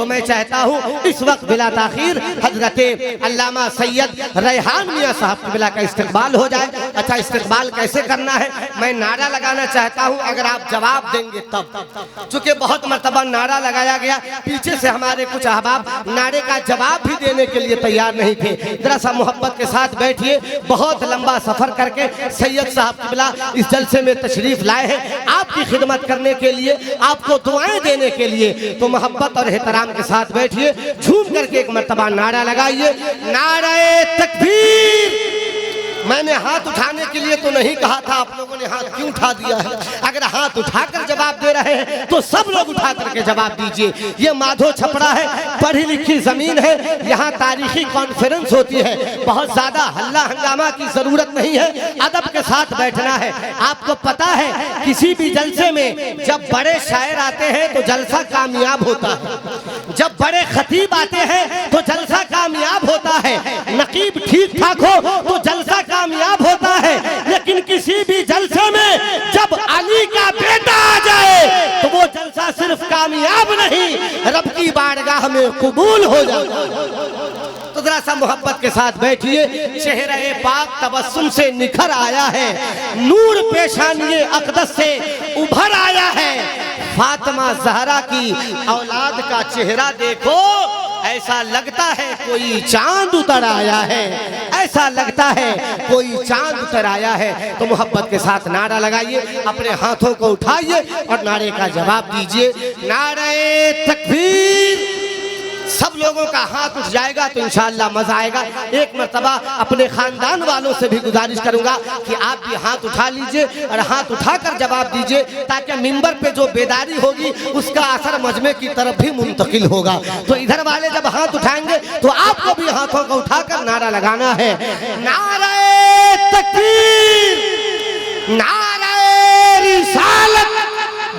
तो मैं चाहता हूँ इस वक्त बिला ताखीर हजरत अल्लामा सैयद रेहान मियाँ साहब क़िबला का इस्तकबाल हो जाए। अच्छा, इस्तकबाल कैसे करना है, मैं नारा लगाना चाहता हूँ, अगर आप जवाब देंगे तब। चूंकि बहुत मर्तबा नारा लगाया गया, पीछे से हमारे कुछ अहबाब नारे का जवाब भी देने के लिए तैयार नहीं थे। जरा सा मोहब्बत के साथ बैठिए। बहुत लंबा सफर करके सैयद साहब क़िबला इस जलसे में तशरीफ लाए हैं आपकी खिदमत करने के लिए, आपको दुआएं देने के लिए। तो मोहब्बत और एहतराम के साथ बैठिए, झूम करके एक मर्तबा नारा लगाइए, नारे तकबीर। मैंने हाथ उठाने के लिए तो नहीं कहा था, आप लोगों ने हाथ क्यों उठा दिया है? अगर हाथ उठाकर जवाब दे रहे हैं तो सब लोग उठा करके जवाब दीजिए। ये माधो छपरा है, पढ़ी लिखी जमीन है, यहाँ तारीखी कॉन्फ्रेंस होती है, बहुत ज्यादा हल्ला हंगामा की जरूरत नहीं है, अदब के साथ बैठना है। आपको पता है किसी भी जलसे में जब बड़े शायर आते हैं तो जलसा कामयाब होता है, जब बड़े खतीब आते हैं तो जलसा कामयाब होता है, नकीब ठीक ठाक हो तो जलसा कामयाब होता है। लेकिन किसी भी जलसे में जब अली का बेटा आ जाए तो वो जलसा सिर्फ कामयाब नहीं, रब की बारगाह में कबूल हो जाए। तो जरा सा मोहब्बत के साथ बैठिए। चेहरे पाक तबस्सुम से निखर आया है, नूर पेशानी अक़दस से उभर आया है। फातिमा ज़हरा की औलाद का चेहरा देखो, ऐसा लगता है कोई चांद उतर आया है, ऐसा लगता है कोई चांद उतर आया है। तो मोहब्बत के साथ नारा लगाइए, अपने हाथों को उठाइए और नारे का जवाब दीजिए, नारे तकबीर। सब लोगों का हाथ उठ जाएगा तो इंशाअल्लाह मजा आएगा। एक मर्तबा अपने खानदान वालों से भी गुजारिश करूंगा कि आप भी हाथ उठा लीजिए और हाथ उठाकर जवाब दीजिए, ताकि मिंबर पे जो बेदारी होगी उसका असर मजमे की तरफ भी मुंतकिल होगा। तो इधर वाले जब हाथ उठाएंगे तो आपको भी हाथों को उठाकर नारा लगाना है, नारे तकबीर, नारे रिसालत,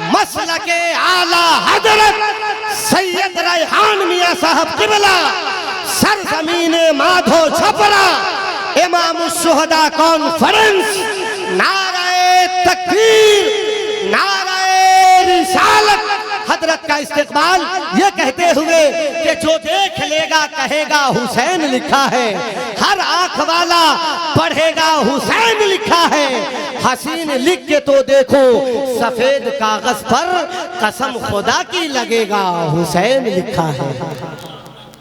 मसलके आला हजरत सैयद रेहान मियाँ साहब क़िबला, सरज़मीने माधो छपरा, इमामुश्शुहदा कॉन्फ्रेंस, नारे तकबीर, नारे रिसालत। हजरत का इस्तकबाल ये कहते हुए कि जो देख लेगा कहेगा हुसैन लिखा है, हर आंख वाला पढ़ेगा हुसैन लिखा है, हसीन लिख के तो देखो सफेद कागज पर कसम खुदा की लगेगा हुसैन लिखा है।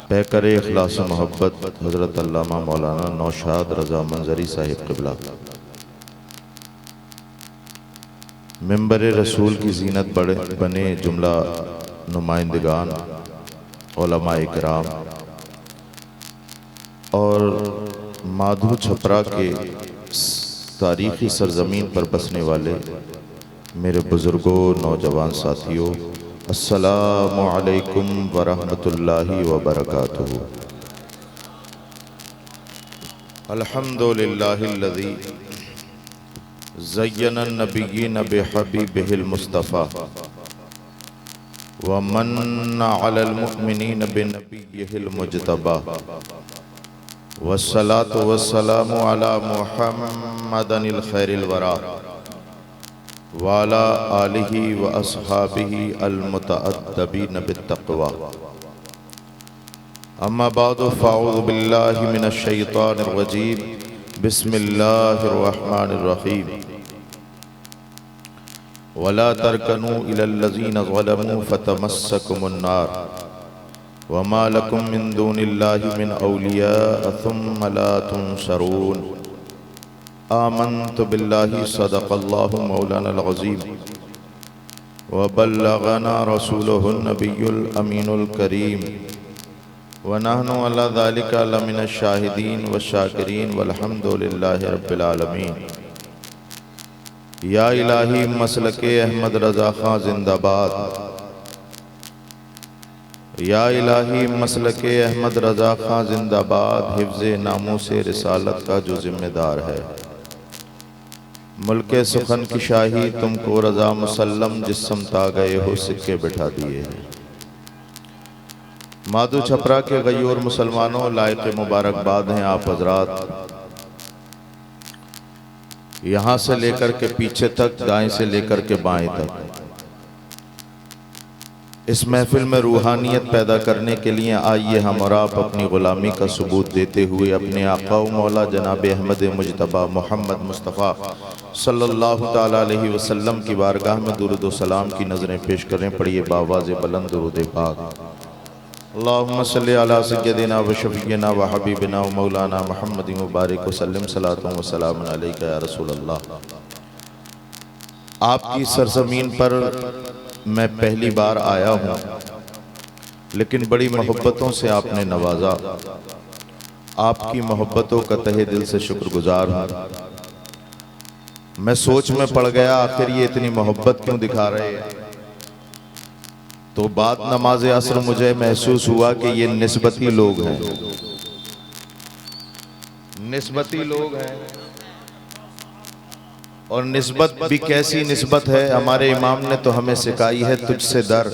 पैकर इखलास मोहब्बत हजरत अल्लामा मौलाना नौशाद रजा मंजरी साहिब क़िबला। मिंबर रसूल की जीनत बने जुमला नुमाइंदगान, उलमा इकराम और माधो छपरा के तारीख़ी सरज़मीन पर बसने वाले मेरे बुज़ुर्गों, नौजवान साथियों, अस्सलामु अलैकुम वरहमतुल्लाहि वबरकातुहू। अल्हम्दुलिल्लाहिल्लज़ी ज़य्यनन नबिय्यीन बिहबीबिहिल मुस्तफ़ा व मन्ना अलल मुअमिनीन बिनबिय्यिहिल मुज्तबा वस्सलातु वस्सलामु अला मुहम्मदिल खैरिल वरा व अला आलिहि व अस्हाबिहि अल मुतअद्दिबीन बित्तक़वा। अम्मा बअदु फ़अऊज़ु बिल्लाहि मिनश शैतानिर रजीम। बिस्मिल्लाहिर रहमानिर रहीम। वला तरकनू इलल लज़ीना ज़लमू फ़तमस्सकुमुन नार वमा लकुम मिन दूनिल्लाहि मिन औलिया सुम्मा ला तुनसरून। आमन्तु बिल्लाहि सदक़ल्लाहु मौलानल अज़ीम व बल्लगना रसूलुहुन नबियुल अमीनुल करीम व नहनु अला ज़ालिका लमिनश शाहिदीन व शाकिरीन वल्हम्दुलिल्लाहि रब्बिल आलमीन। या इलाही मसलके अहमद रज़ा खां जिंदाबाद, या इलाही मसलके अहमद रज़ा खां जिंदाबाद। हिफ्ज़े नामूसे रिसालत का जो जिम्मेदार है, मुल्के सुखन की शाही तुमको रज़ा मुसल्लम जिस समता गए हो सिक्के बिठा दिए हैं। माधो छपरा के गयूर मुसलमानों, लायक मुबारकबाद हैं आप हजरात। यहाँ से लेकर के पीछे तक, दाएं से लेकर के बाएं तक इस महफिल में रूहानियत पैदा करने के लिए आइए हम और आप अपनी ग़ुलामी का सबूत देते हुए अपने आका व मौला जनाब अहमद मुजतबा मोहम्मद मुस्तफ़ा सल्लल्लाहु ताला अलैहि वसल्लम की बारगाह में दुरूद व सलाम की नज़रें पेश करें। पढ़िए बावाज़ बुलंद दुरूद पाक। अल्लाहुम्मा सल्लि अला सय्यदिना व शफ़ीना व हबीबिना व मौलाना मुहम्मदिन मुबारक वसल्लम सलातुन व सलामुन अलैका या रसूल अल्लाह। आपकी सरज़मीन पर मैं पहली बार आया हूँ, लेकिन बड़ी मोहब्बतों से आपने नवाजा। आपकी मोहब्बतों का तहे दिल से शुक्रगुजार हूँ। मैं सोच में पड़ गया, आखिर ये इतनी मोहब्बत क्यों दिखा रहे हैं। तो बाद नमाज असर मुझे महसूस हुआ कि ये निस्बती लोग हैं, निस्बती लोग हैं। और निस्बत भी कैसी निस्बत है, हमारे इमाम ने तो हमें सिखाई है, तुझसे दर,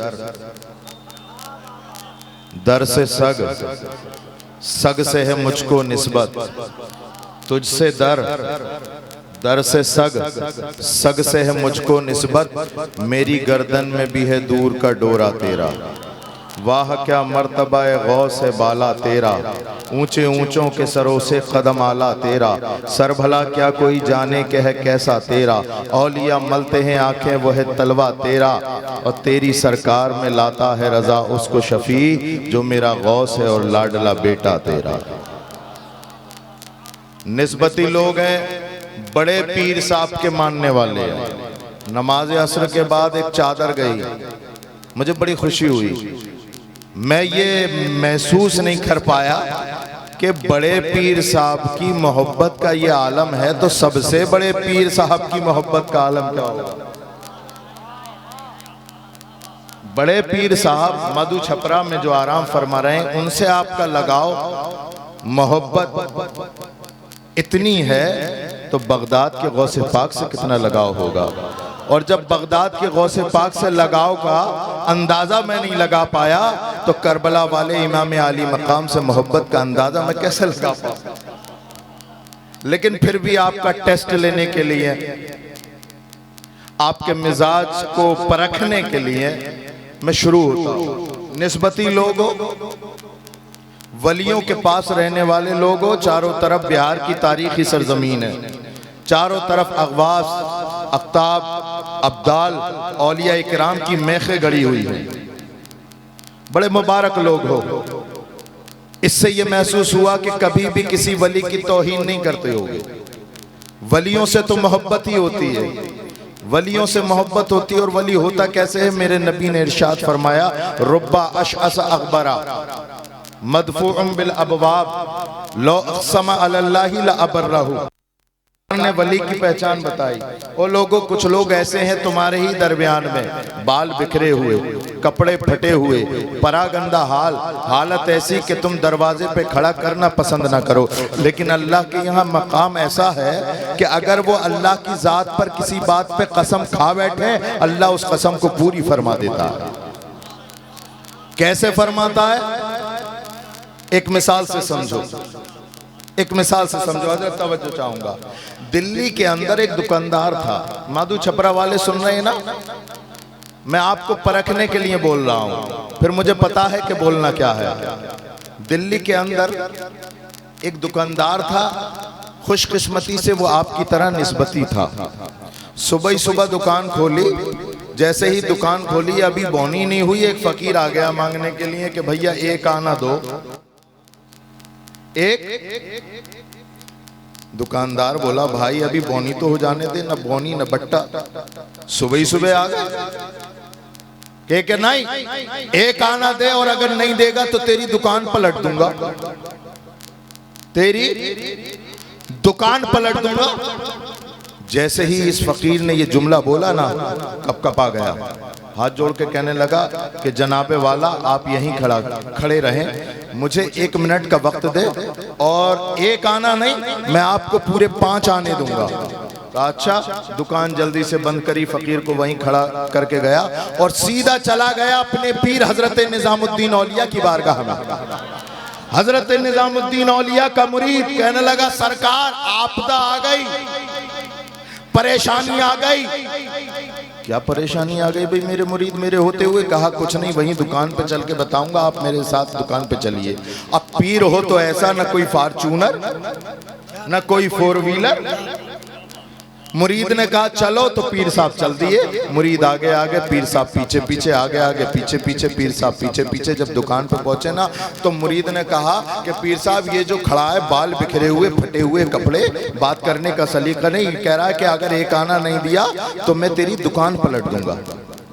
दर से सग, सग से है मुझको निस्बत। तुझसे दर, दर से सग, सग से है मुझको निस्बत। मेरी गर्दन में भी है दूर का डोरा तेरा। वाह क्या मर्तबा गौस है बाला तेरा, ऊंचे ऊंचों के सरों से कदम आला तेरा। सर भला क्या कोई जाने के है कैसा तेरा, औलिया मलते हैं आंखें वो है तलवा तेरा। और तेरी सरकार में लाता है रजा उसको शफी, जो मेरा गौस है और लाडला बेटा तेरा। निस्बती लोग हैं, बड़े पीर साहब के मानने वाले हैं। नमाज असर के बाद एक चादर गई, मुझे बड़ी खुशी हुई। मैं ये महसूस नहीं कर पाया कि बड़े पीर साहब की मोहब्बत का ये आलम है, तो सबसे बड़े पीर साहब की मोहब्बत का आलम क्या होगा। बड़े पीर साहब मधु छपरा में जो आराम फरमा रहे हैं, उनसे आपका लगाव, मोहब्बत इतनी है, तो बगदाद के गौसे पाक से कितना लगाव होगा। और जब बगदाद के गौसे पाक से लगाव का अंदाज़ा मैं नहीं लगा पाया, तो करबला वाले इमाम आली मकाम से मोहब्बत का अंदाज़ा मैं कैसे लगा पाऊँ। लेकिन फिर भी आपका टेस्ट लेने के लिए, आपके मिजाज को परखने के लिए मैं शुरू होता हूँ। निस्बती लोगों, वलियों के पास रहने वाले लोगों, चारों तरफ बिहार की तारीखी सरजमीन है। चारों तरफ अगवास, अफ्ताब, अब्दाल, औलिया इकराम की मेखें गड़ी हुई है। बड़े मुबारक लोग हो। इससे ये महसूस हुआ कि कभी भी किसी वली की तौहीन नहीं करते होगे। वलियों से तो मोहब्बत ही होती है, वलियों से मोहब्बत होती है। और वली होता कैसे है, मेरे नबी ने इरशाद फरमाया, रुब्बा अशअस अकबरा मदफूउन बिल अबवाब लो अक़सम अलल्लाहि ला अबर्रहु। ने वली की पहचान बताई। वो लोगों, कुछ लोग ऐसे हैं तुम्हारे ही दरमियान में, बाल बिखरे हुए, कपड़े फटे हुए, परागंदा हाल, हालत ऐसी कि तुम दरवाजे पे खड़ा करना पसंद ना करो। लेकिन अल्लाह के यहाँ मकाम ऐसा है कि अगर वो अल्लाह की ज़ात पर किसी बात पे कसम खा बैठे, अल्लाह उस कसम को पूरी फरमा देता है। कैसे फरमाता है, एक मिसाल से समझो, एक मिसाल से समझो। हजरत तवज्जो चाहूंगा। दिल्ली के अंदर एक दुकानदार था। मधु छपरा वाले सुन रहे हैं ना, मैं आपको परखने के लिए बोल रहा हूं, फिर मुझे पता है कि बोलना क्या है। दिल्ली के अंदर एक दुकानदार था, खुशकिस्मती से वो आपकी तरह निस्बती था। सुबह ही सुबह दुकान खोली, जैसे ही दुकान खोली, अभी बोनी नहीं हुई, एक फकीर आ गया मांगने के लिए कि भैया एक आना दो। एक दुकानदार बोला, भाई अभी बोनी तो हो जाने दे, न बोनी न बट्टा। सुबह ही सुबह आ गए कि नहीं, एक आना दे, और अगर नहीं देगा तो तेरी दुकान पलट दूंगा, तेरी दुकान पलट दूंगा। जैसे ही इस फकीर ने ये जुमला बोला ना, कपकपा गया, हाथ जोड़ के कहने लगा कि जनाबे वाला आप यहीं खड़े रहें, मुझे 1 मिनट का वक्त दे, और एक आना नहीं, मैं आपको पूरे 5 आने दूंगा। अच्छा, दुकान जल्दी से बंद करी, फकीर को वहीं खड़ा करके गया और सीधा चला गया अपने पीर हजरत निजामुद्दीन औलिया की बारगाह में। हजरत निजामुद्दीन औलिया का मुरीद कहने लगा, सरकार आपदा आ गई, परेशानी आ गई, क्या परेशानी आ गई भाई मेरे मुरीद मेरे होते हुए? कहा कुछ नहीं, वहीं दुकान पे चल के बताऊंगा, आप मेरे साथ दुकान पे चलिए। अब पीर हो तो ऐसा, न कोई फॉर्चूनर न कोई 4 व्हीलर। मुरीद ने कहा चलो, तो पीर साहब चल दिए। मुरीद आगे आगे, पीर साहब पीछे पीछे, आगे आगे पीछे पीछे, पीर साहब पीछे पीछे। जब दुकान पे पहुंचे ना, तो मुरीद ने कहा कि पीर साहब ये जो खड़ा है, बाल बिखरे हुए, फटे हुए कपड़े, बात करने का सलीका नहीं, कह रहा है कि अगर एक आना नहीं दिया तो मैं तेरी दुकान पलट दूंगा,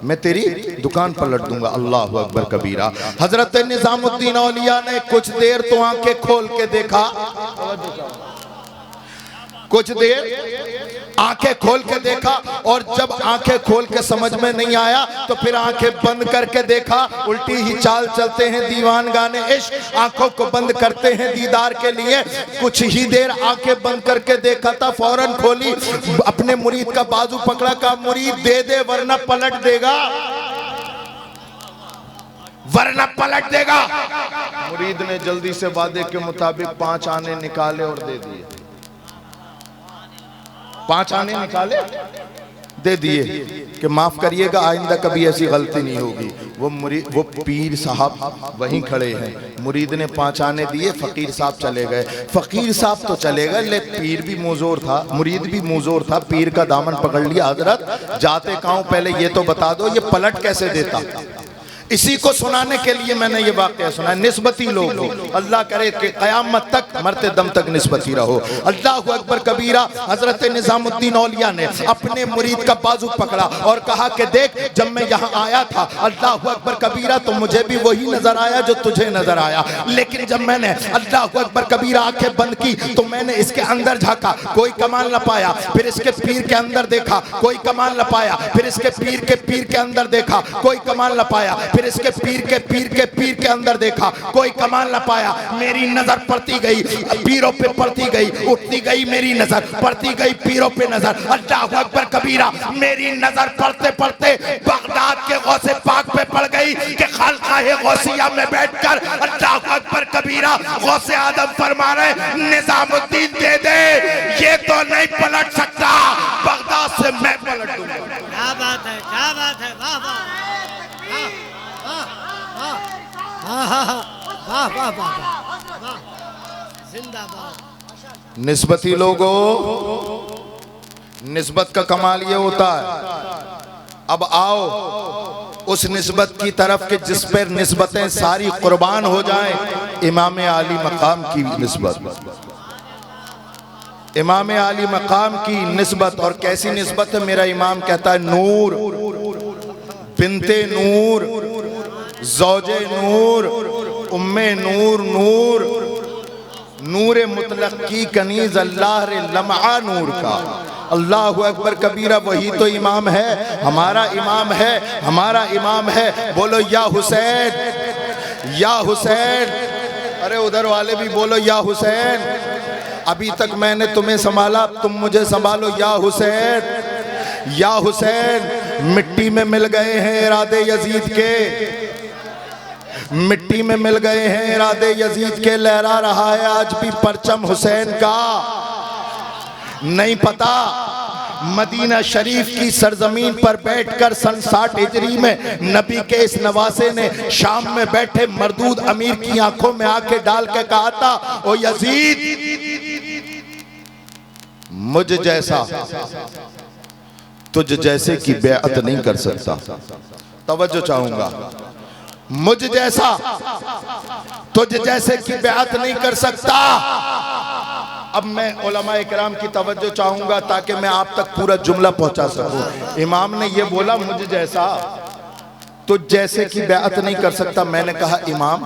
मैं तेरी दुकान पलट दूंगा। अल्लाह अकबर कबीरा। हजरत निजामुद्दीन औलिया ने कुछ देर तो आंखें खोल के देखा, कुछ देर आंखें खोल के देखा, और जब आंखें खोल के समझ में नहीं आया तो फिर आंखें बंद करके देखा। उल्टी ही चाल चलते हैं दीवान गाने इश्क, आंखों को बंद करते हैं दीदार के लिए। कुछ ही देर आंखें बंद करके देखा था, फौरन खोली, अपने मुरीद का बाजू पकड़ा, का मुरीद दे दे वरना पलट देगा, वरना पलट देगा। मुरीद ने जल्दी से वादे के मुताबिक 5 आने निकाले और दे दिए। 5 आने निकाले, दे दिए कि माफ करिएगा, आइंदा कभी ऐसी गलती नहीं होगी। वो पीर साहब वहीं खड़े हैं। मुरीद ने 5 आने दिए, फकीर साहब चले गए। फकीर साहब तो चले गए, लेकिन पीर भी मुजोर था, मुरीद भी मुजोर था। पीर का दामन पकड़ लिया, हजरत जाते कहूं पहले ये तो बता दो, ये पलट कैसे देता? इसी को सुनाने के लिए मैंने ये वाक़या सुना। निस्बती लोग, अल्लाह करे कि क़यामत तक, मरते दम तक निस्बती रहो। अल्लाह अकबर कबीरा। हजरत निजामुद्दीन औलिया ने अपने मुरीद का बाजू पकड़ा और कहा कि देख, जब मैं यहाँ आया था, अल्लाह अकबर कबीरा, तो मुझे भी वही नजर आया जो तुझे नजर आया। लेकिन जब मैंने अल्लाह अकबर कबीरा आंखें बंद की तो मैंने इसके अंदर झांका, कोई कमाल न पाया। फिर इसके पीर के अंदर देखा, कोई कमाल न पाया। फिर इसके पीर के अंदर देखा, कोई कमाल न पाया। फिर इसके पीर के अंदर देखा, कोई कमाल न पाया। मेरी नजर पड़ती गई पीरों पे, पड़ती गई, उठती गई मेरी नजर, पड़ती गई पीरों पे नजर। अल्लाह अकबर कबीरा। मेरी नजर पड़ते पड़ते बगदाद के गौसे पाक पे पड़ गई कि खालकाए गौसिया में बैठकर अल्लाह अकबर कबीरा गौसे आदम फरमा रहे, निजामुद्दीन दे दे, ये तो नहीं पलट सकता, बगदाद से मैं पलट दूंगा। क्या बात है, क्या बात है, वाह वाह वाह वाह वाह, जिंदाबाद। निस्बती लोगों, निस्बत का कमाल ये होता है। अब आओ उस निस्बत की तरफ के जिस पर निस्बतें सारी कुर्बान हो जाएं। इमाम आली मकाम की निस्बत, इमाम आली मकाम की निस्बत। और कैसी निस्बत है? मेरा इमाम कहता है, नूर बिनते नूर, ज़ौजे नूर, उम्मे नूर, नूर नूर मुतलक की कनीज, अल्लाह रे लम्हा नूर का। अल्लाह अकबर कबीरा। वही तो इमाम है, हमारा इमाम है, हमारा इमाम है। बोलो या हुसैन, या हुसैन। अरे उधर वाले भी बोलो या हुसैन। अभी तक मैंने तुम्हें संभाला, तुम मुझे संभालो, या हुसैन, या हुसैन। मिट्टी में मिल गए हैं इरादे यजीद के, मिट्टी में मिल गए हैं इरादे यजीद के। लहरा रहा है आज भी परचम हुसैन का। नहीं पता मदीना शरीफ की सरजमीन पर बैठकर सन 60 हिजरी में नबी के इस नवासे ने शाम में बैठे मरदूद अमीर की आंखों में आके डाल के कहा था, ओ यजीद, मुझ जैसा तुझ जैसे की बेअत नहीं कर सकता। तवज्जो चाहूंगा, मुझ जैसा तुझ जैसे की बेअत नहीं कर सकता। अब मैं उलमाए किराम की तवज्जो चाहूंगा ताकि मैं आप तक पूरा जुमला पहुंचा सकूं। इमाम ने ये बोला, मुझ जैसा तुझ जैसे की बेअत नहीं कर सकता। मैंने कहा, इमाम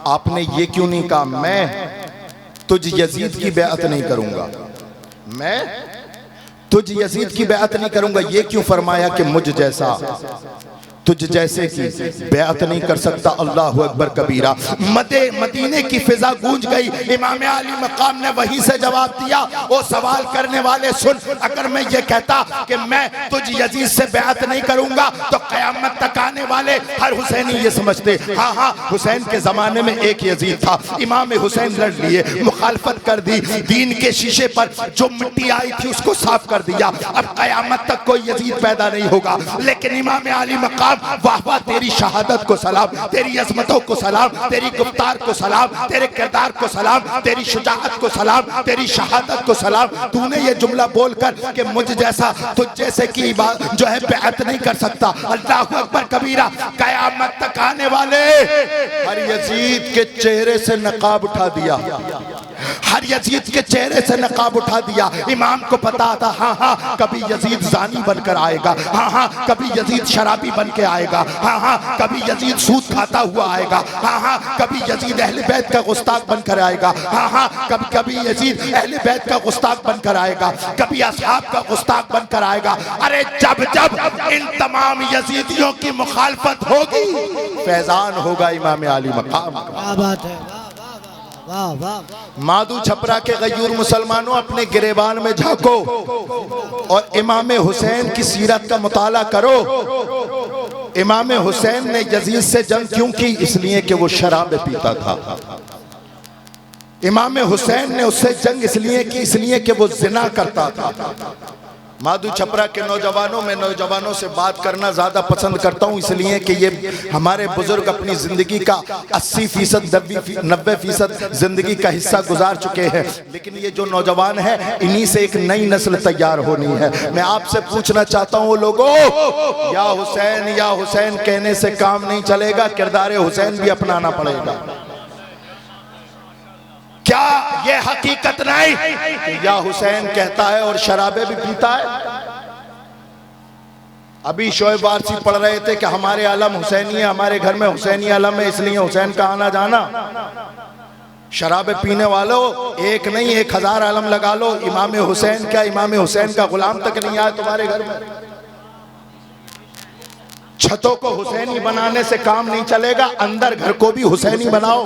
आपने ये क्यों नहीं कहा मैं तुझ यजीद की बेअत नहीं करूंगा, मैं तुझ यजीद की बेअत नहीं करूंगा, ये क्यों फरमाया कि मुझ जैसा? तुझ जैसे की बेअत नहीं कर सकता। अल्लाह अकबर कबीरा। मदीने की फिजा गूंज गई। इमाम आली मकाम ने वहीं से जवाब दिया, वो सवाल करने वाले सुन, अगर मैं ये कहता कि मैं तुझ यजीद से बेअत नहीं करूंगा तो क़यामत तक आने वाले हर हुसैनी ये समझते हाँ हाँ हुसैन के जमाने में एक यजीद था, इमाम हुसैन लड़ लिए, मुखालफत कर दी, दीन के शीशे पर जो मिट्टी आई थी उसको साफ कर दिया, अब क़यामत तक कोई यजीद पैदा नहीं होगा। लेकिन इमाम आली मकाम, वाह वाह तेरी शहादत को सलाम, तेरी अज़मतों को सलाम, तेरी गुफ्तार को सलाम, तेरे किरदार को सलाम, तेरी शुजाअत को सलाम, तेरी शहादत को सलाम। तूने ये जुमला बोलकर कि मुझ जैसा तुझ जैसे की जो है बेअत नहीं कर सकता। अल्लाह अकबर कबीरा। क़यामत तक आने वाले हर यजीद के चेहरे से नकाब उठा दिया, हर यजीद के चेहरे से नकाब उठा दिया। इमाम को पता था हाँ हाँ कभी यजीद जानी बनकर आएगा, हाँ हाँ कभी यजीद शराबी बन के आएगा, हाँ हाँ कभी यजीद सूद खाता हुआ आएगा, हाँ हाँ कभी यजीद अहले बैत का गुस्ताख बनकर आएगा, हाँ हाँ कभी कभी यजीद अहले बैत का गुस्ताख बनकर आएगा, कभी असहाब का गुस्ताख बनकर आएगा। अरे जब जब इन तमाम यजीदियों की मुखालफत होगी फैजान होगा इमाम आली मकाम। क्या बात है, वाह वाह। मादू छपरा के गयूर मुसलमानों, अपने गिरेबान में झांको और इमाम हुसैन की सीरत का मुताला करो। इमाम हुसैन ने यजीद से जंग क्यों की? इसलिए कि वो शराब पीता था। इमाम हुसैन ने उससे जंग इसलिए की, इसलिए कि वो जिना करता था। माधु छपरा के नौजवानों में नौजवानों से बात करना ज़्यादा पसंद करता हूँ, इसलिए कि ये हमारे बुजुर्ग अपनी ज़िंदगी का 80% 90% ज़िंदगी का हिस्सा गुजार चुके हैं, लेकिन ये जो नौजवान है इन्हीं से एक नई नस्ल तैयार होनी है। मैं आपसे पूछना चाहता हूँ लोगों, या हुसैन कहने से काम नहीं चलेगा, किरदार हुसैन भी अपनाना पड़ेगा। क्या ये हकीकत नहीं कि या हुसैन कहता है और शराबे भी पीता है? अभी शोएब वारसी पढ़ रहे थे कि हमारे आलम हुसैनी है, हमारे घर में हुसैनी आलम है, इसलिए हुसैन का आना जाना। शराबे पीने वालों, एक नहीं 1000 आलम लगा लो, इमाम हुसैन क्या इमाम हुसैन का गुलाम तक नहीं आया तुम्हारे घर में। छतों को हुसैनी बनाने से काम नहीं चलेगा, अंदर घर को भी हुसैनी बनाओ।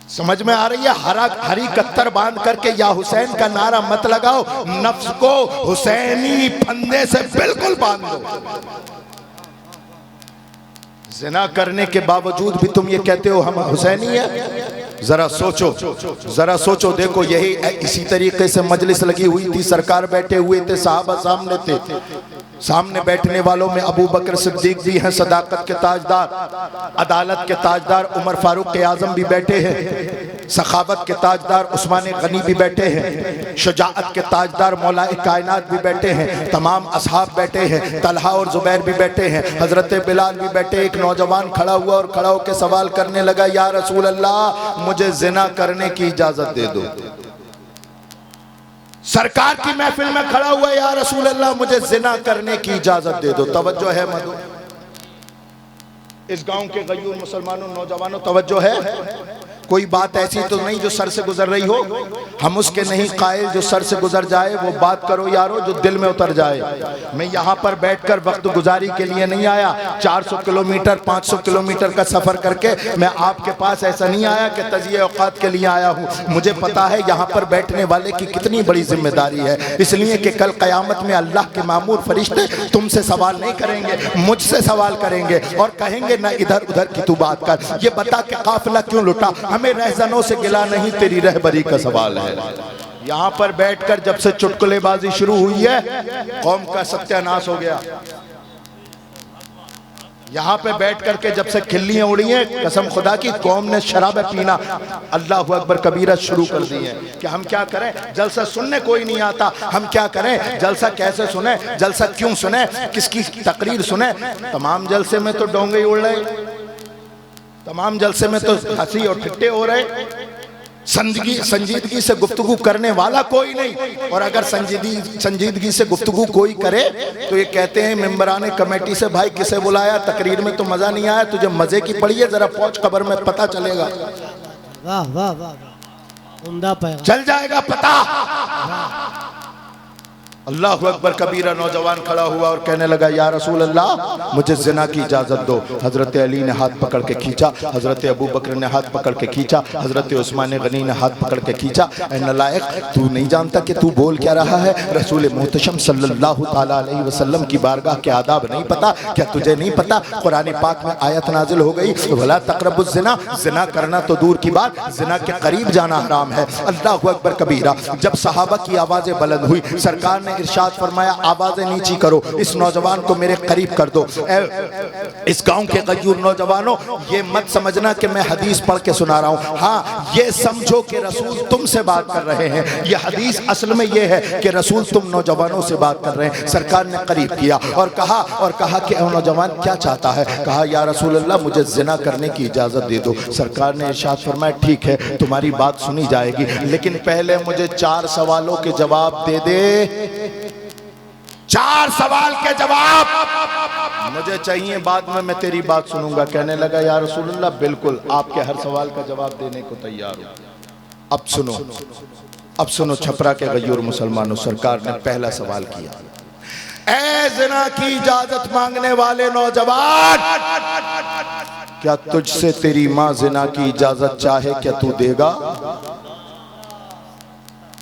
समझ में आ रही है? हरी कत्तर बांध करके या हुसैन का नारा मत लगाओ, नफ्स को हुसैनी फंदे से बिल्कुल बांध दो। जिना करने के बावजूद भी तुम ये कहते हो हम हुसैनी है। जरा सोचो, देखो यही इसी तरीके से मजलिस लगी हुई थी, सरकार बैठे हुए थे, साहबा सामने थे, सामने बैठने वालों में अबू बकर सिद्दीक भी हैं, सदाकत के ताजदार, अदालत के ताजदार उमर फारूक के आजम भी बैठे हैं, सखावत के ताजदार उस्मान गनी भी बैठे हैं, शुजाअत के ताजदार मौला कायनात भी बैठे हैं, तमाम असहाब बैठे हैं, तलहा और जुबैर भी बैठे हैं, हजरत बिलाल भी बैठे। एक नौजवान खड़ा हुआ और खड़ा होकर सवाल करने लगा, या रसूल अल्लाह मुझे जिना करने की इजाजत दे दो। सरकार की महफिल में खड़ा हुआ, या रसूल अल्लाह मुझे जिना करने की इजाजत दे दो। तवज्जो है मधु, इस गांव के गयूर मुसलमानों नौजवानों तवज्जो है। कोई बात ऐसी तो नहीं जो सर से गुजर रही हो, हम उसके नहीं कायल जो सर से गुजर जाए, वो बात करो यारो जो दिल में उतर जाए। मैं यहाँ पर बैठकर वक्त गुजारी के लिए नहीं आया, 400 किलोमीटर 500 किलोमीटर का सफर करके मैं आपके पास ऐसा नहीं आया कि तजिए औकात के लिए आया हूँ। मुझे पता है यहाँ पर बैठने वाले की कितनी बड़ी जिम्मेदारी है, इसलिए कि कल क़यामत में अल्लाह के मामूर फरिश्ते तुमसे सवाल नहीं करेंगे, मुझसे सवाल करेंगे और कहेंगे ना इधर उधर की तू बात कर, ये बता के काफिला क्यों लुटा, हमें रहजनों से गिला नहीं, तेरी रहबरी का सवाल है। यहाँ पर बैठकर जब से चुटकुलेबाजी शुरू हुई है, कौम का सत्यानाश हो गया। यहाँ पे बैठ करके जब से खिल्लियां उड़ी हैं, कसम खुदा की कौम ने शराब पीना अल्लाह अकबर कबीरा शुरू कर दी है कि हम क्या करें, जलसा सुनने कोई नहीं आता, हम क्या करें, जलसा कैसे सुने, जलसा क्यों सुने, किसकी तकरीर सुने। तमाम जलसे में तो डोंगे उड़ रहे, तमाम जलसे में तो हंसी और ठिट्ठे हो रहे, संजीदगी से गुफ्तगू करने वाला कोई नहीं। और अगर संजीदगी से गुफ्तगू कोई करे तो ये कहते हैं मेंबराने कमेटी से, भाई किसे बुलाया, तकरीर में तो मजा नहीं आया, तुझे मजे की पड़ी है, जरा पहुंच खबर में पता चलेगा। वाह वाह वाह, उम्दा पैगाम, चल जाएगा पता। अल्लाहु अकबर कबीरा। नौजवान खड़ा हुआ और कहने लगा या रसूल अल्लाह मुझे जिना की इजाज़त दो। हज़रत अली ने हाथ पकड़ के खींचा, हज़रत अबू बकर ने हाथ पकड़ के खींचा, हज़रत उस्मान गनी ने हाथ पकड़ के खींचा। ऐ नालायक, तू नहीं जानता कि तू बोल क्या रहा है? रसूल मुहतशम सल्लल्लाहु ताला अलैहि वसल्लम की बारगाह के आदाब नहीं पता क्या? तुझे नहीं पता कुरान पाक में आयत नाजिल हो गई वला तक़रबुज़ ज़िना, ज़िना करना तो दूर की बात, ज़िना के करीब जाना हराम है। अल्लाहु अकबर कबीरा। जब सहाबा की आवाज़ें बुलंद हुई, सरकार ने इरशाद फरमाया आवाज़ें नीची करो, इस नौजवान को मेरे करीब कर दो। इस गांव के गयूर नौजवानों, ये मत समझना कि मैं हदीस पढ़ के सुना रहा हूँ। हाँ, ये समझो कि रसूल तुमसे बात कर रहे हैं। ये हदीस असल में ये है कि रसूल तुम नौजवानों से बात कर रहे हैं। सरकार ने करीब किया और कहा कि नौजवान क्या चाहता है? कहा या रसूल अल्लाह मुझे जिना करने की इजाज़त दे दो। सरकार ने इरशाद फरमाया ठीक है, तुम्हारी बात सुनी जाएगी, लेकिन पहले मुझे 4 सवालों के जवाब दे दे। 4 सवाल के जवाब मुझे चाहिए, बाद में मैं तेरी बात सुनूंगा। कहने लगा या रसूलुल्लाह बिल्कुल, आपके हर सवाल का जवाब देने को तैयार हूं। अब सुनो छपरा के गयूर मुसलमानों, सरकार ने पहला सवाल किया, ऐ ज़िना की इजाजत मांगने वाले नौजवान, क्या तुझसे तेरी माँ ज़िना की इजाजत चाहे, क्या तू देगा?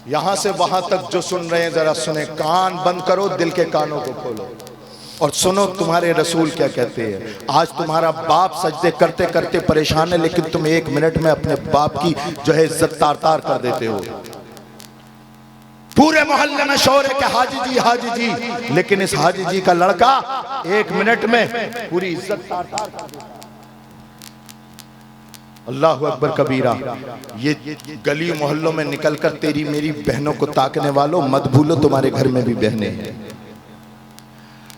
यहां से वहां तक जो सुन रहे हैं जरा सुने, कान बंद करो, दिल के कानों को खोलो और सुनो तुम्हारे रसूल क्या कहते हैं। आज तुम्हारा बाप सजदे करते करते परेशान है, लेकिन तुम 1 मिनट में अपने बाप की जो है इज्जत तार तार कर देते हो। पूरे मोहल्ले में शोर है कि हाजी जी, लेकिन इस हाजी जी का लड़का 1 मिनट में पूरी इज्जत तार तार कर देता है। अल्लाहु अकबर कबीरा। ये गली मोहल्लों में निकलकर तेरी मेरी बहनों को ताकने वालों, मत भूलो तुम्हारे घर में भी बहनें हैं।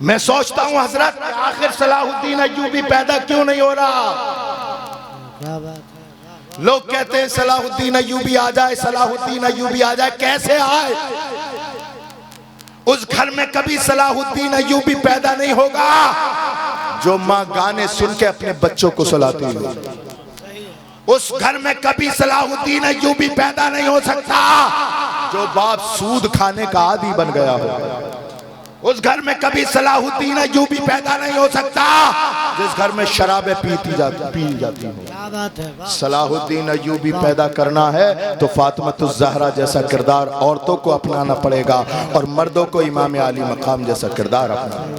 मैं सोचता हूं हजरत, आखिर सलाहुद्दीन अय्यूबी पैदा क्यों नहीं हो रहा? क्या बात है। लोग कहते हैं सलाहुद्दीन अय्यूबी आ जाए, सलाहुद्दीन अय्यूबी आ जाए। कैसे आए? उस घर में कभी सलाहुद्दीन अय्यूबी पैदा नहीं होगा जो माँ गाने सुन के अपने बच्चों को सुलाती हो। उस घर में कभी सलाहुद्दीन अय्यूबी पैदा नहीं हो सकता जो बाप सूद खाने का आदी बन गया हो। उस घर में कभी सलाहुद्दीन अय्यूबी पैदा नहीं हो सकता जिस घर में शराबें पी जाती हो। सलाहुद्दीन अय्यूबी पैदा करना है तो फातिमातुज़ ज़हरा जैसा किरदार औरतों को अपनाना पड़ेगा और मर्दों को इमाम आली मकाम जैसा किरदार अपनाना।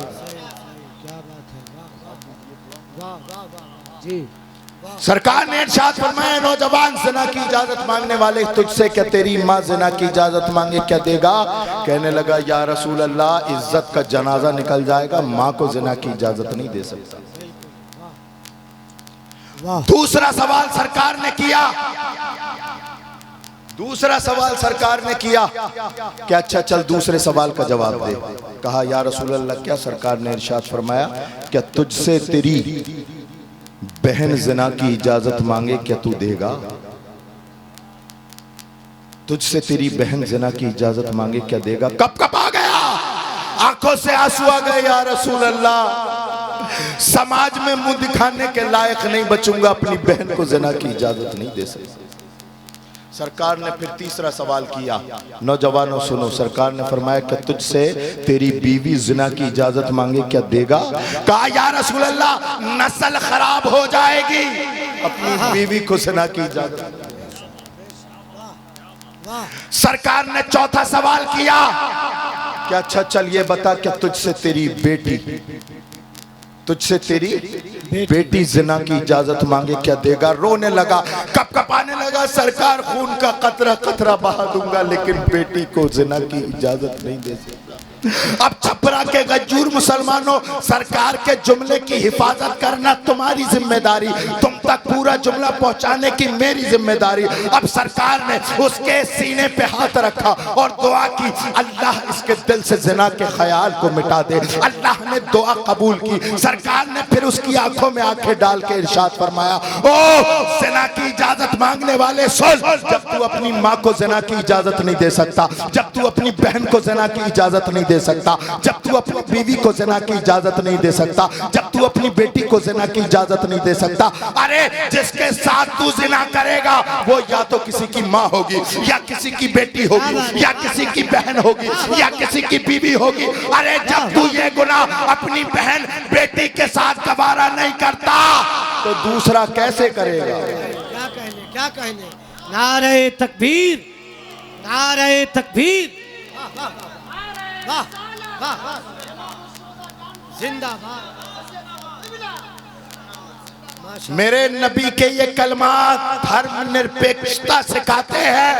सरकार ने इरशाद फरमाया नौजवान, ज़िना की इजाजत मांगने वाले तुझसे क्या तेरी माँ ज़िना की इजाजत मांगे, क्या देगा? कहने लगा या रसूल अल्लाह इज्जत का जनाजा निकल जाएगा, माँ को ज़िना की इजाजत नहीं दे सकता। दूसरा सवाल सरकार ने किया क्या? अच्छा चल दूसरे सवाल का जवाब दे। कहा या रसूल अल्लाह क्या? सरकार ने इरशाद फरमाया क्या तुझसे तेरी बहन ज़िना की इजाजत मांगे, क्या तू देगा? तुझसे तेरी बहन ज़िना की इजाजत मांगे, क्या देगा? कप आ गया, आंखों से आंसू आ गए। या रसूल अल्लाह समाज में मुंह दिखाने के लायक नहीं बचूंगा, अपनी बहन को ज़िना की इजाजत नहीं दे सकता। सरकार ने फिर तीसरा सवाल किया। नौजवानों सुनो, सरकार ने फरमाया कि तुझसे तेरी बीवी ज़िना की इजाजत मांगे, क्या देगा? कहा या रसूल अल्लाह नस्ल खराब हो जाएगी, अपनी बीवी को ज़िना की इजाजत। सरकार ने चौथा सवाल किया क्या? अच्छा चल ये बता क्या तुझसे तेरी बेटी ज़िना की इजाजत मांगे, क्या देगा? रोने लगा, कपकपाने लगा। सरकार खून का कतरा कतरा बहा दूंगा, लेकिन बेटी को ज़िना की इजाजत नहीं दे सकता। अब छपरा के गजूर मुसलमानों, सरकार के जुमले की हिफाजत करना तुम्हारी जिम्मेदारी, तुम तक पूरा जुमला पहुंचाने की मेरी जिम्मेदारी। अब सरकार ने उसके सीने पे हाथ रखा और दुआ की, अल्लाह इसके दिल से ज़िना के ख्याल को मिटा दे। अल्लाह ने दुआ कबूल की। सरकार ने फिर उसकी आंखों में आंखें डाल के इरशाद फरमाया, ओ ज़िना की इजाजत मांगने वाले सुन, जब तू अपनी माँ को ज़िना की इजाजत नहीं दे सकता, जब तू अपनी बहन को ज़िना की इजाजत नहीं दे सकता, जब तू अपनी बीवी को ज़िना की इजाजत नहीं दे सकता, जब तू अपनी बेटी को ज़िना की इजाजत नहीं दे सकता। अरे जिसके साथ तू ज़िना करेगा वो या तो किसी की माँ होगी, या किसी की बेटी होगी, या किसी की बहन होगी, या किसी की बीवी होगी। अरे जब तू ये गुनाह अपनी बहन बेटी के साथ गवारा नहीं करता तो दूसरा कैसे करेगा? क्या कहने, नारे तकबीर, नारे तकबीर, वाह वाह वाह, जिंदाबाद। मेरे नबी के ये कलमात धर्मनिरपेक्षता सिखाते हैं।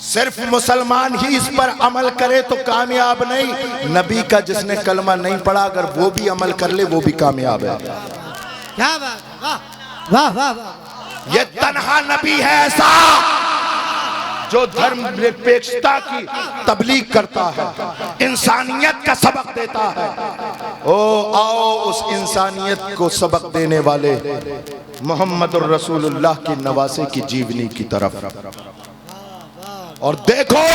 सिर्फ मुसलमान ही इस पर अमल करे तो कामयाब नहीं, नबी का जिसने कलमा नहीं पढ़ा अगर वो भी अमल कर ले वो भी कामयाब है। क्या बात है, वाह वाह वाह वाह। ये तन्हा नबी है ऐसा जो धर्मनिरपेक्षता की तबलीग करता है, इंसानियत का सबक देता है। ओ आओ उस इंसानियत को सबक देने वाले मोहम्मदुर रसूलुल्लाह की नवासे की जीवनी की तरफ। और देखो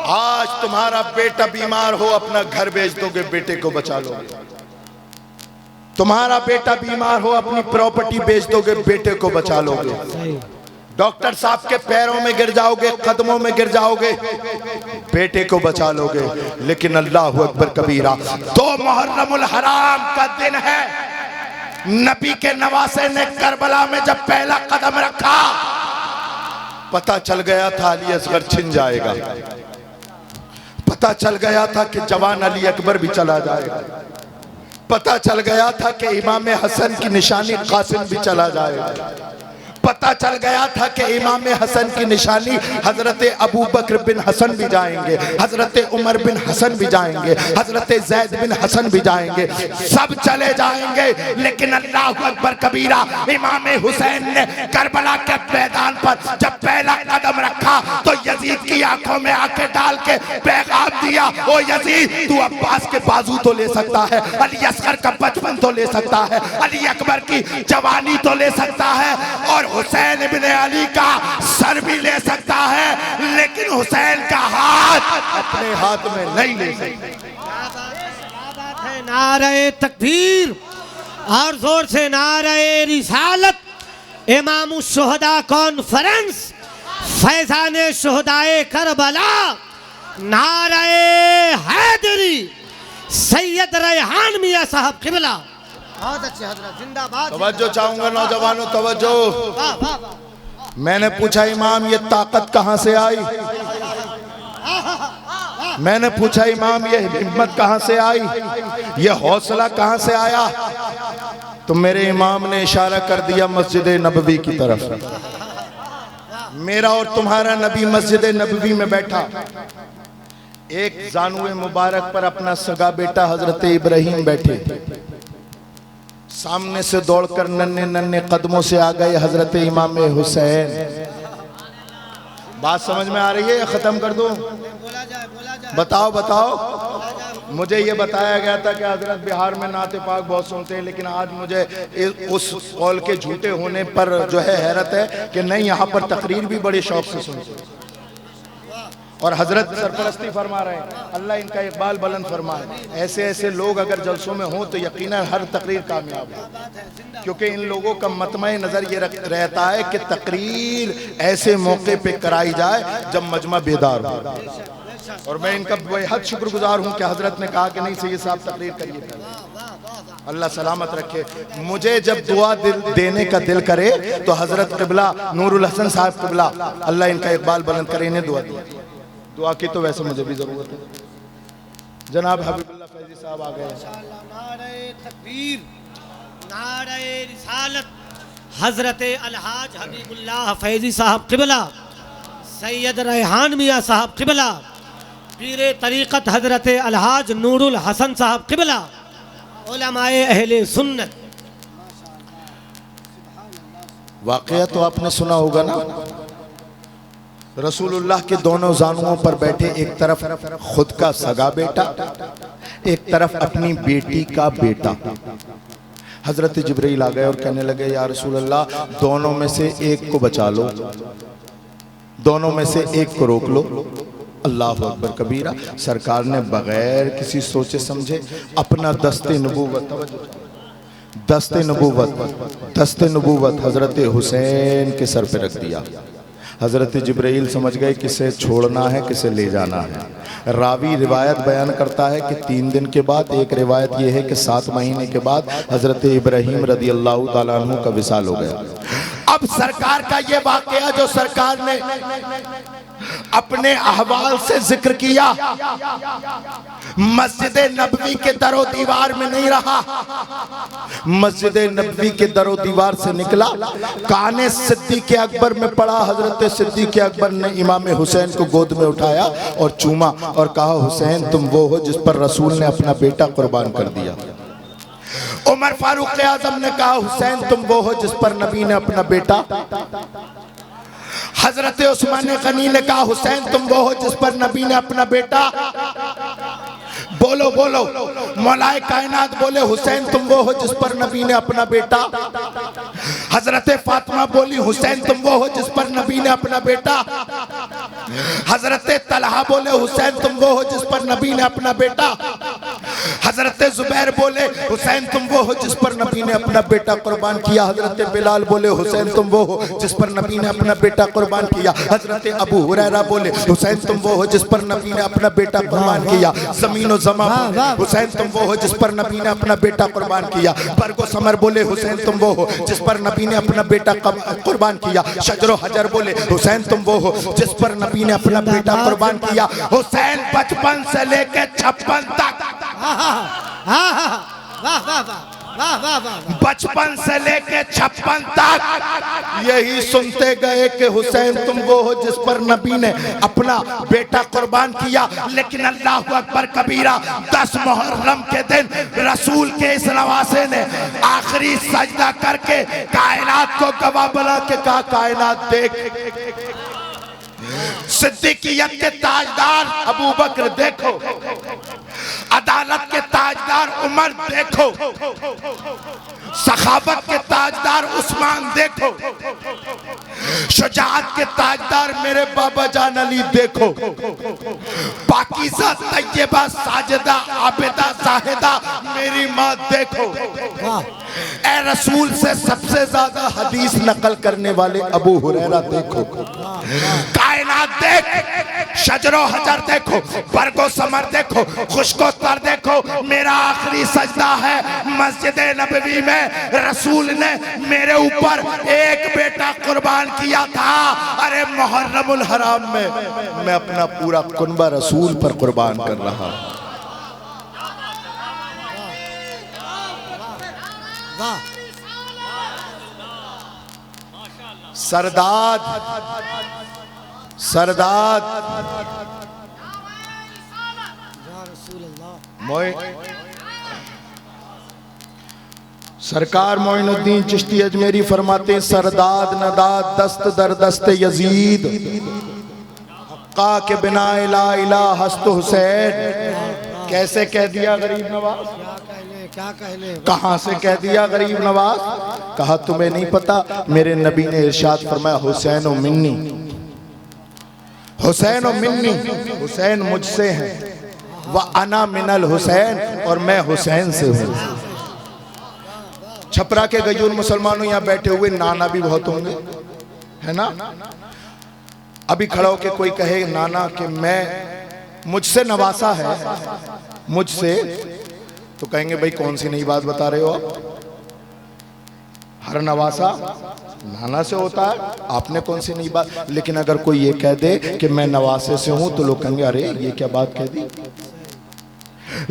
आज तुम्हारा बेटा बीमार हो अपना घर बेच दोगे, बेटे को बचा लोगे। तुम्हारा बेटा बीमार हो अपनी प्रॉपर्टी बेच दोगे, बेटे को बचा लोगे। डॉक्टर साहब के पैरों में गिर जाओगे, कदमों में गिर जाओगे, बेटे को बचा लोगे। लेकिन अल्लाहु अकबर कबीरा, तो मुहर्रमुल हराम का दिन है। नबी के नवासे ने करबला में जब पहला कदम रखा पता चल गया था अली असगर छिन जाएगा, पता चल गया था कि जवान अली अकबर भी चला जाएगा, पता चल गया था कि इमाम हसन की निशानी कासिम भी चला जाएगा, पता चल गया था कि इमाम हसन की निशानी हजरत अबू बकर बिन हसन भी जाएंगे, हजरत उमर बिन हसन भी जाएंगे, हजरत जैद बिन हसन भी जाएंगे, सब चले जाएंगे। लेकिन अल्लाहु अकबर कबीरा, इमाम हुसैन ने करबला के मैदान पर जब पहला कदम रखा तो यजीद की आंखों में आंखें डाल के पैगाम दिया, ओ यजीद तू अब्बास के बाजू तो ले सकता है, अली असगर का बचपन तो ले सकता है, अली अकबर की जवानी तो ले सकता है, और हुसैन इब्ने अली का सर भी ले सकता है, लेकिन हुसैन का हाथ अपने हाथ में नहीं ले सकता। नारे तकबीर और जोर से नारे रिसालत। इमाम शुहदा कॉन्फ्रेंस, फैजान शुहदाए करबला, नारे हैदरी, सैयद रेहान मियां साहब किबला। बहुत अच्छे हजरत, जिंदाबाद। तवज्जो चाहूंगा नौजवानों, तवज्जो। वाह वाह वाह। मैंने पूछा इमाम ये ताकत कहां से आई? मैंने पूछा इमाम ये हिम्मत कहां से आई, ये हौसला कहां से आया? तो मेरे इमाम ने इशारा कर दिया मस्जिद नबवी की तरफ। मेरा और तुम्हारा नबी मस्जिद नबवी में बैठा, एक जानुए मुबारक पर अपना सगा बेटा हजरत इब्राहिम बैठे, सामने से दौड़कर नन्हे नन्हे कदमों से आ गए हजरत इमाम हुसैन। बात समझ में आ रही है या खत्म कर दूं? बताओ बताओ। मुझे ये बताया गया था कि हजरत बिहार में नाते पाक बहुत सुनते हैं, लेकिन आज मुझे उस कौल के झूठे होने पर जो है हैरत है कि नहीं, यहाँ पर तकरीर भी बड़े शौक से सुनते हैं। और हजरत सरपरस्ती फरमा रहे हैं, अल्लाह इनका इकबाल बुलंद फरमाए। ऐसे ऐसे लोग अगर जलसों में हों तो यकीनन हर तकरीर कामयाब है, क्योंकि इन लोगों का मतमय नज़र ये रहता है कि तकरीर ऐसे मौके पे कराई जाए जब मजमा बेदार हो। और मैं इनका बेहद शुक्रगुजार हूँ कि हजरत ने कहा कि नहीं सही साहब तकरीर करिए। अल्लाह सलामत रखे। मुझे जब दुआ देने का दिल करे तो हजरत क़िबला नूरुल हसन साहब क़िबला, अल्लाह इनका इकबाल बुलंद करे, इन्हें दुआ दी। दुआ की तो वैसे मुझे भी जरूरत है। जनाब हबीबुल्लाह फैजी साहब आ गए। नारे तकबीर, नारे रिसालत। हजरत अलहाज हबीबुल्लाह फैजी साहब क़िबला, सैयद रेहान मियां साहब क़िबला, पीरे तरीक़त हजरत अलहाज नूरुल हसन साहब क़िबला, उलमाए अहले सुन्नत। वाक़या तो आपने सुना होगा ना, रसूलुल्लाह के दोनों जानुओं पर बैठे, एक तरफ खुद का सगा बेटा, एक तरफ अपनी बेटी का बेटा। हजरत जिब्रील आ गए और कहने लगे या रसूलल्लाह, दोनों में से एक को बचा लो, दोनों में से एक को रोक लो। अल्लाह अकबर कबीरा। सरकार ने बगैर किसी सोचे समझे अपना दस्ते नबूवत हज़रत हुसैन के सर पे रख दिया। हज़रत जिब्राइल समझ गए किसे छोड़ना है किसे ले जाना है। रावी रिवायत बयान करता है कि 3 दिन के बाद, एक रिवायत यह है कि 7 महीने के बाद हज़रत इब्राहीम रदी अल्लाह ताला अन्हु का विसाल हो गया। अब सरकार का ये वाकया जो सरकार ने अपने अहवाल से जिक्र किया, मस्जिद नबवी के दरो दीवार में नहीं रहा, मस्जिद नबवी के दरो दीवार से निकला, काने सिद्दीक़ अकबर में पड़ा। हजरत सिद्दीक़ अकबर ने इमाम हुसैन को गोद में उठाया और चूमा और कहा, हुसैन तुम वो हो जिस पर रसूल ने अपना बेटा कुर्बान कर दिया। उमर फारूक आजम ने कहा, हुसैन तुम वो हो जिस पर नबी ने अपना बेटा। हजरत उस्मान गनी ने कहा, हुसैन तुम वो हो जिस पर नबी ने अपना बेटा। बोलो बोलो, मौलाए कायनात बोले, हुसैन तुम वो हो जिस पर नबी ने अपना बेटा। हजरत फातिमा बोली, हुसैन तुम वो हो जिस पर नबी ने अपना बेटा। हजरत तलहा बोले, हुसैन तुम वो हो जिस पर नबी ने अपना बेटा। हजरत जुबैर बोले, हुसैन तुम वो हो जिस पर नबी ने अपना बेटा कुर्बान किया। हजरत बिलाल बोले, हुसैन तुम वो हो जिस पर नबी ने अपना बेटा कुर्बान किया। हजरत अबू हुरैरा बोले, हुसैन तुम वो हो जिस पर नबी ने अपना बेटा कुर्बान किया। ज़मीन और ज़मा बोले, हुसैन तुम वो हो जिस पर नबी ने अपना बेटा कुर्बान किया। बरगो समर बोले, हुसैन तुम वो हो जिस पर नबी ने अपना बेटा कुर्बान किया। शजरो हजर बोले, हुसैन तुम वो हो जिस पर नबी ने अपना बेटा कुर्बान किया। हुसैन 55 से लेकर 56 तक, 55 से लेके 56 तक यही सुनते गए कि हुसैन तुम वो हो जिस पर नबी ने अपना बेटा कुर्बान किया। लेकिन अल्लाह अकबर कबीरा, 10 मुहर्रम के दिन रसूल के इस नवासे ने आखिरी सजदा करके कायनात को गवाह बना के कहा, कायनात देख, सिद्दीकियत के ताजदार अबू बकर देखो, अदालत के ताजदार उमर देखो, सखावत के ताजदार उस्मान देखो, शुजाअत के ताजदार मेरे बाबा जान अली देखो, पाकीज़ा तय्यबा साजिदा आबिदा जाहिदा मेरी माँ देखो। ए रसूल से सबसे ज्यादा हदीस नकल करने वाले अबू हुरैरा देखो। कायनात देख, शजरो हजर देखो, बरगो समर देखो, खुशको तर देखो। मेरा आखिरी सजदा है मस्जिद नबवी में, रसूल ने मेरे ऊपर एक बेटा कुर्बान किया था। अरे मुहर्रमुल हराम में मैं अपना पूरा कुनबा रसूल पर कुर्बान कर रहा हूं। सरदाद सरदाद सरकार मोइनुद्दीन चिश्ती अजमेरी फरमाते, सरदाद नदाद दस्त दर दस्त यजीद का के बिना इला इला हस्त हुसैन। कैसे कह दिया गरीब नवाज, क्या कहले, कहां से कह दिया गरीब नवाज? कहा तुम्हें नहीं पता, मेरे नबी ने इरशाद फरमाया, हुसैन व मिन्नी, हुसैन व मिन्नी, हुसैन मुझसे है, व अना मिनल हुसैन, और मैं हुसैन से हूँ। छपरा के गयूर मुसलमानों यहाँ बैठे हुए नाना भी बहुत होंगे, है ना? अभी खड़ा होके कोई कहे नाना कि मैं मुझसे नवासा है, मुझसे, तो कहेंगे भाई कौन सी नई बात बता रहे हो आप? हर नवासा नाना से होता है, आपने कौन सी नई बात? लेकिन अगर कोई ये कह दे कि मैं नवासे से हूं तो लोग कहेंगे अरे ये क्या बात कह दी।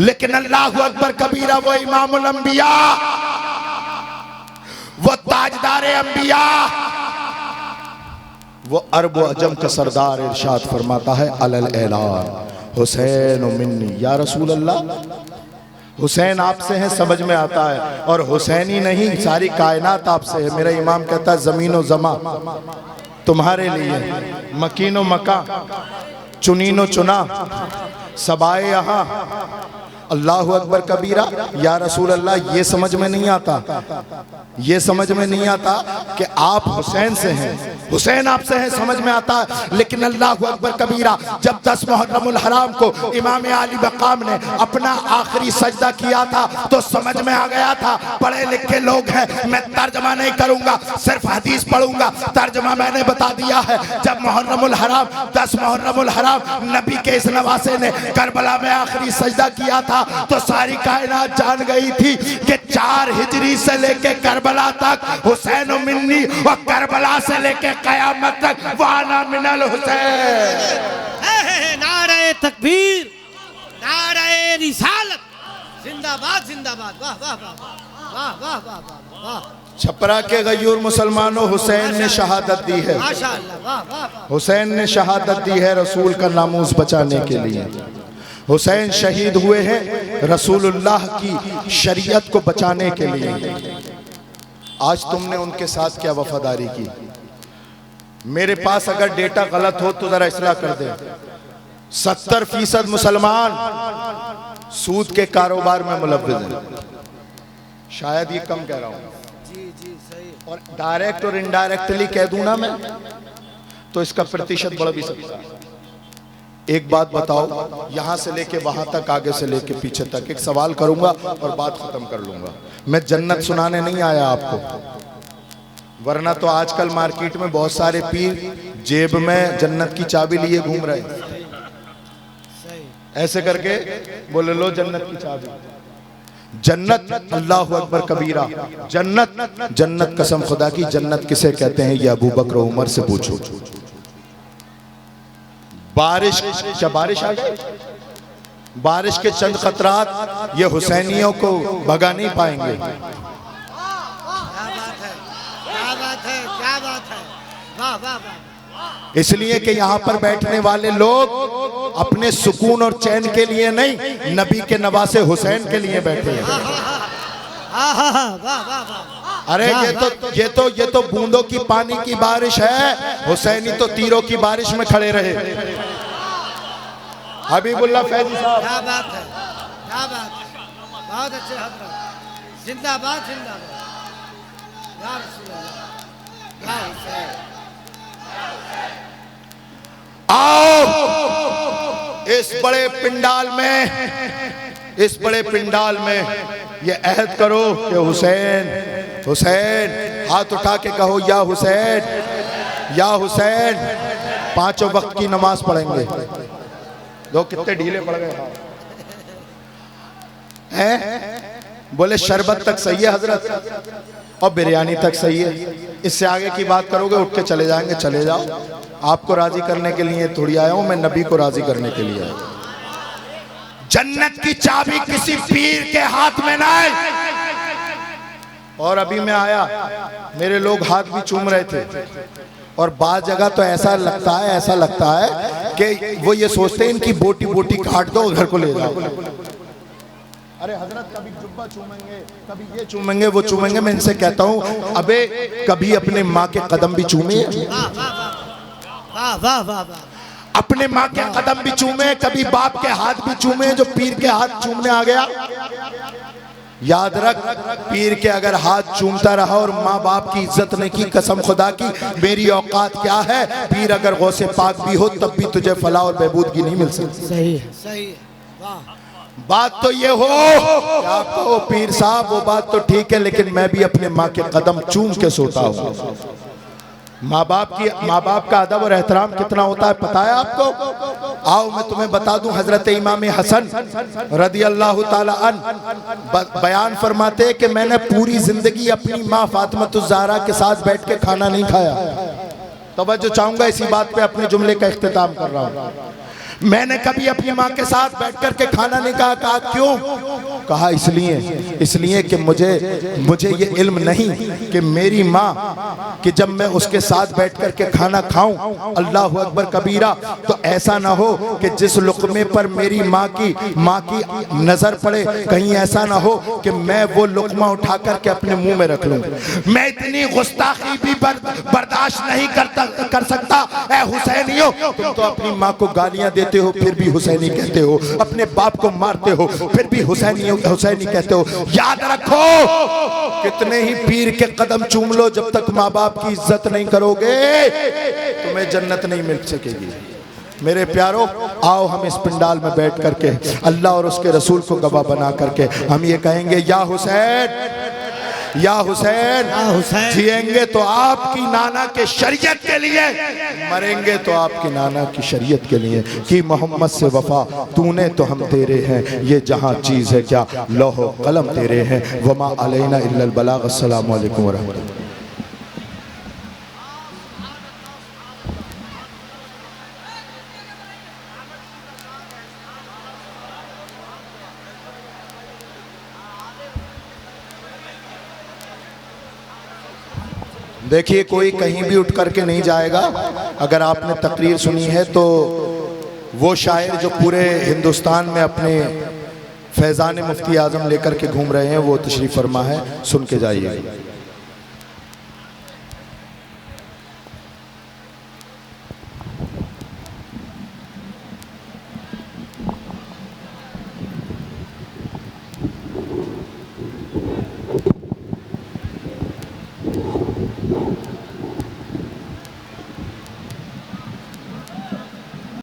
लेकिन अल्लाहु अकबर कबीरा, वो इमामुल अंबिया, वो ताजदार अंबिया, वो अरब व अजम का सरदार इरशाद फरमाता है, अलल ऐलान हुसैन मिन्नी या रसूल अल्लाह, हुसैन आपसे हैं समझ में आता है, और हुसैन ही नहीं सारी कायनात आपसे है। मेरा इमाम कहता है, ज़मीनो ज़मा तुम्हारे लिए, मकीनो मका चुनीनो चुना सबाए यहाँ। अल्लाहु अकबर कबीरा, या रसूल अल्लाह, ये समझ में नहीं आता, ये समझ में नहीं आता कि आप हुसैन से हैं, हुसैन आपसे हैं समझ में आता है। लेकिन अल्लाहु अकबर कबीरा, जब जब 10 मुहर्रमुल हराम को इमाम अली मकाम ने अपना आखिरी सजदा किया था तो समझ में आ गया था पढ़े लिखे लोग हैं, मैं तर्जमा नहीं करूंगा, सिर्फ हदीस पढ़ूंगा, तर्जमा मैंने बता दिया है। जब मुहर्रमुल हराम 10 मुहर्रमुल हराम नबी के इस नवासे ने करबला में आखिरी सजदा किया था तो सारी कायनात जान गई थी कि 4 हिजरी से लेके करबला तक हुसैन मिन्नी और करबला से लेके कयामत तक वाना मिनल हुसैन। नारे तकबीर, नारे रिसालत, जिंदाबाद जिंदाबाद, वाह वाह वाह वाह वाह वाह वाह वाह। छपरा के गयूर मुसलमानों, हुसैन ने शहादत दी है, माशाअल्लाह, वाह वाह वाह। हुसैन ने शहादत दी है रसूल का नामूस बचाने के लिए। हुसैन शहीद हुए हैं रसूलुल्लाह की शरीयत को बचाने के लिए। आज तुमने उनके साथ क्या वफादारी की? मेरे पास अगर डेटा गलत हो तो जरा इस्लाह कर दे। 70% मुसलमान सूद के कारोबार में मुलव्विज़ हैं, शायद ये कम कह रहा हूं, जी जी सही। और डायरेक्ट और इनडायरेक्टली कह दूं ना मैं तो इसका प्रतिशत बढ़ भी सकता है। एक बात बताओ, यहां से लेके वहां तक, आगे से लेके पीछे तक एक सवाल करूंगा और बात खत्म कर लूंगा। मैं जन्नत सुनाने नहीं आया आपको, वरना तो आजकल मार्केट में बहुत सारे पीर जेब में जन्नत की चाबी लिए घूम रहे हैं, ऐसे करके बोले लो जन्नत की चाबी। जन्नत अल्लाहु अकबर कबीरा, जन्नत जन्नत कसम खुदा की, जन्नत किसे कहते हैं ये अबू बकर उमर से पूछो। बारिश, क्या बारिश आ गई? बारिश के चंद खतरात ये हुसैनियों को भगा नहीं पाएंगे। क्या बात है, क्या बात है, क्या बात है, वाह वाह वाह। इसलिए कि यहाँ पर बैठने वाले लोग अपने सुकून और चैन के लिए नहीं, नबी के नवासे हुसैन के लिए बैठे हैं। वाह वाह वाह। अरे ये तो बूंदों की पानी की बारिश है, हुसैनी तो तीरों की बारिश में खड़े रहे। हबीबुल्लाह फैजी साहब, क्या बात है, क्या बात है, बहुत अच्छे हजरत, जिंदाबाद जिंदाबाद, या रसूल अल्लाह, या हुसैन। आओ इस बड़े पिंडाल में, इस बड़े पिंडाल में ये अहद करो कि हुसैन हुसैन, हाथ उठा के कहो या हुसैन या हुसैन। 5 वक्त की नमाज पढ़ेंगे। दो कितने ढीले पड़ गए हैं? बोले शरबत तक सही है हजरत और बिरयानी तक सही है, इससे आगे की बात करोगे उठ के चले जाएंगे। चले जाओ, आपको राजी करने के लिए थोड़ी आया हूं, मैं नबी को राजी करने के लिए आया। जन्नत की चाबी किसी पीर के हाथ में नहीं। और अभी मैं आया, मेरे लोग हाथ भी चूम रहे थे, और बात जगह तो ऐसा लगता है कि वो ये सोचते हैं इनकी बोटी बोटी काट दो घर को ले जाओ। अरे हजरत कभी जुब्बा चूमेंगे, कभी ये चूमेंगे, वो चूमेंगे। मैं इनसे कहता हूँ अबे कभी अपने माँ के कदम भी चूमे, वाह वाह वाह वाह। अपने माँ के कदम भी चूमे, कभी बाप के हाथ भी चूमे। जो पीर के हाथ चूमने आ गया, याद रख, पीर के अगर हाथ चूमता रहा और माँ बाप की इज्जत नहीं की, कसम खुदा की मेरी औकात क्या है, पीर अगर गौसे पाक भी हो तब भी तुझे फलाह और बहबूदगी नहीं मिल सकती। सही है, सही है, वाह। बात तो ये हो कि आपको पीर साहब, वो बात तो ठीक है, लेकिन मैं भी अपने माँ के कदम चूम के सोता हूँ। माँ बाप का अदब और एहतराम कितना होता है पता है आपको? आओ मैं तुम्हें बता दूं, हजरत इमाम हसन रदी अल्लाह ताला अन्हु बयान फरमाते कि मैंने पूरी जिंदगी अपनी माँ फातिमा ज़हरा के साथ बैठ के खाना नहीं खाया। तवज्जो चाहूंगा इसी बात पे, अपने जुमले का इख्तिताम कर रहा हूँ। मैंने कभी अपनी माँ के साथ बैठ कर के खाना नहीं खाया। कहा क्यों? कहा इसलिए कि मुझे ये इल्म नहीं कि मेरी माँ कि जब मैं उसके साथ बैठ कर के खाना खाऊं, अल्लाह अकबर कबीरा, तो ऐसा ना हो कि जिस लुक़मे पर मेरी माँ की नजर पड़े, कहीं ऐसा ना हो कि मैं वो लुक़मा उठा कर के अपने मुंह में रख लूं। मैं इतनी गुस्ताखी भी बर्दाश्त नहीं कर सकता। ऐ हुसैनियों, तुम तो अपनी माँ को गालियां देते हो फिर भी हुसैनी कहते हो, अपने बाप को मारते हो फिर भी हुसैनी कहते हो। याद रखो, कितने ही पीर के कदम चूम लो, जब तक माँ बाप की इज्जत नहीं करोगे तुम्हें जन्नत नहीं मिल सकेगी। मेरे प्यारों, आओ हम इस पंडाल में बैठ करके अल्लाह और उसके रसूल को गवाह बना करके हम ये कहेंगे, या हुसैन या हुसैन, जिएंगे तो आपकी नाना के शरीयत के लिए, मरेंगे तो आपकी नाना की शरीयत के लिए। कि मोहम्मद से वफा तूने तो हम तेरे हैं, ये जहां चीज़ है क्या लौह कलम तेरे हैं। वमा अलैना इल्लल बलाग। अस्सलामु अलैकुम व रहमतुल्लाह। देखिए, कोई कहीं भी उठ करके नहीं जाएगा। अगर आपने तकरीर सुनी है तो वो शायर जो पूरे हिंदुस्तान में अपने फैज़ान मुफ्ती आज़म लेकर के घूम रहे हैं, वो तशरीफ़ फरमा है, सुन के जाइए।